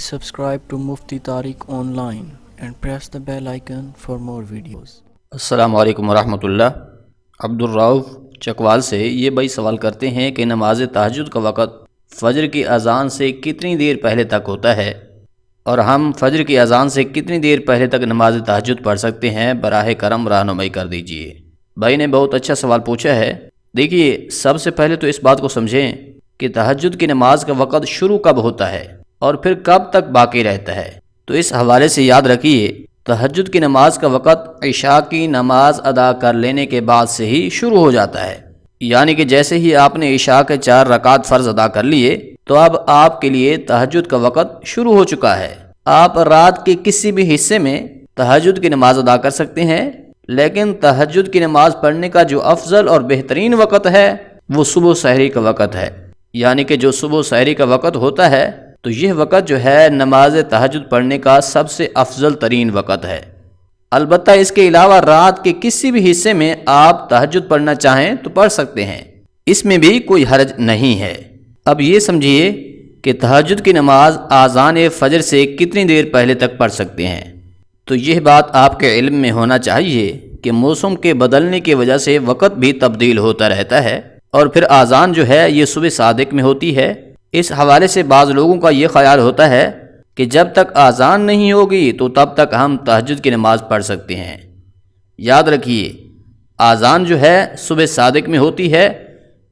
subscribe to Mufti Tariq Online and press the bell icon for more videos. السلام علیکم ورحمۃ اللہ۔ عبدالرؤف چکوال سے یہ بھائی سوال کرتے ہیں کہ نماز تہجد کا وقت فجر کی اذان سے کتنی دیر پہلے تک ہوتا ہے، اور ہم فجر کی اذان سے کتنی دیر پہلے تک نماز تہجد پڑھ سکتے ہیں؟ براہ کرم رہنمائی کر دیجیے۔ بھائی نے بہت اچھا سوال پوچھا ہے۔ دیکھیے، سب سے پہلے تو اس بات کو سمجھیں کہ تہجد کی نماز کا وقت شروع کب ہوتا ہے اور پھر کب تک باقی رہتا ہے۔ تو اس حوالے سے یاد رکھیے، تہجد کی نماز کا وقت عشاء کی نماز ادا کر لینے کے بعد سے ہی شروع ہو جاتا ہے، یعنی کہ جیسے ہی آپ نے عشاء کے 4 رکعت فرض ادا کر لیے تو اب آپ کے لیے تہجد کا وقت شروع ہو چکا ہے۔ آپ رات کے کسی بھی حصے میں تہجد کی نماز ادا کر سکتے ہیں، لیکن تہجد کی نماز پڑھنے کا جو افضل اور بہترین وقت ہے وہ صبح سحری کا وقت ہے، یعنی کہ جو صبح سحری کا وقت ہوتا ہے تو یہ وقت جو ہے نماز تہجد پڑھنے کا سب سے افضل ترین وقت ہے۔ البتہ اس کے علاوہ رات کے کسی بھی حصے میں آپ تہجد پڑھنا چاہیں تو پڑھ سکتے ہیں، اس میں بھی کوئی حرج نہیں ہے۔ اب یہ سمجھیے کہ تہجد کی نماز اذان فجر سے کتنی دیر پہلے تک پڑھ سکتے ہیں۔ تو یہ بات آپ کے علم میں ہونا چاہیے کہ موسم کے بدلنے کی وجہ سے وقت بھی تبدیل ہوتا رہتا ہے، اور پھر اذان جو ہے یہ صبح صادق میں ہوتی ہے۔ اس حوالے سے بعض لوگوں کا یہ خیال ہوتا ہے کہ جب تک اذان نہیں ہوگی تو تب تک ہم تہجد کی نماز پڑھ سکتے ہیں۔ یاد رکھیے، اذان جو ہے صبح صادق میں ہوتی ہے،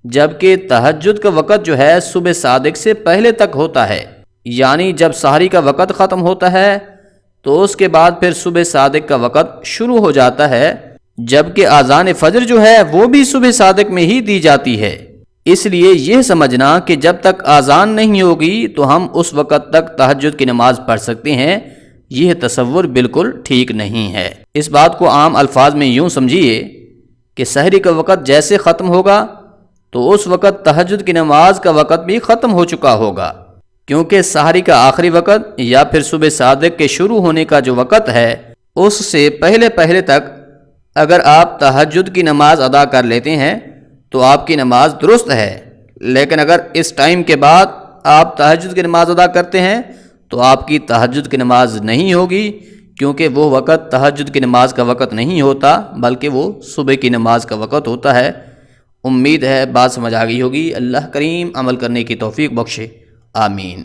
جبکہ تہجد کا وقت جو ہے صبح صادق سے پہلے تک ہوتا ہے، یعنی جب سحری کا وقت ختم ہوتا ہے تو اس کے بعد پھر صبح صادق کا وقت شروع ہو جاتا ہے، جبکہ اذان فجر جو ہے وہ بھی صبح صادق میں ہی دی جاتی ہے۔ اس لیے یہ سمجھنا کہ جب تک اذان نہیں ہوگی تو ہم اس وقت تک تہجد کی نماز پڑھ سکتے ہیں، یہ تصور بالکل ٹھیک نہیں ہے۔ اس بات کو عام الفاظ میں یوں سمجھیے کہ سحری کا وقت جیسے ختم ہوگا تو اس وقت تہجد کی نماز کا وقت بھی ختم ہو چکا ہوگا، کیونکہ سحری کا آخری وقت یا پھر صبح صادق کے شروع ہونے کا جو وقت ہے اس سے پہلے تک اگر آپ تہجد کی نماز ادا کر لیتے ہیں تو آپ کی نماز درست ہے، لیکن اگر اس ٹائم کے بعد آپ تہجد کی نماز ادا کرتے ہیں تو آپ کی تہجد کی نماز نہیں ہوگی، کیونکہ وہ وقت تہجد کی نماز کا وقت نہیں ہوتا بلکہ وہ صبح کی نماز کا وقت ہوتا ہے۔ امید ہے بات سمجھ آ گئی ہوگی۔ اللہ کریم عمل کرنے کی توفیق بخشے، آمین۔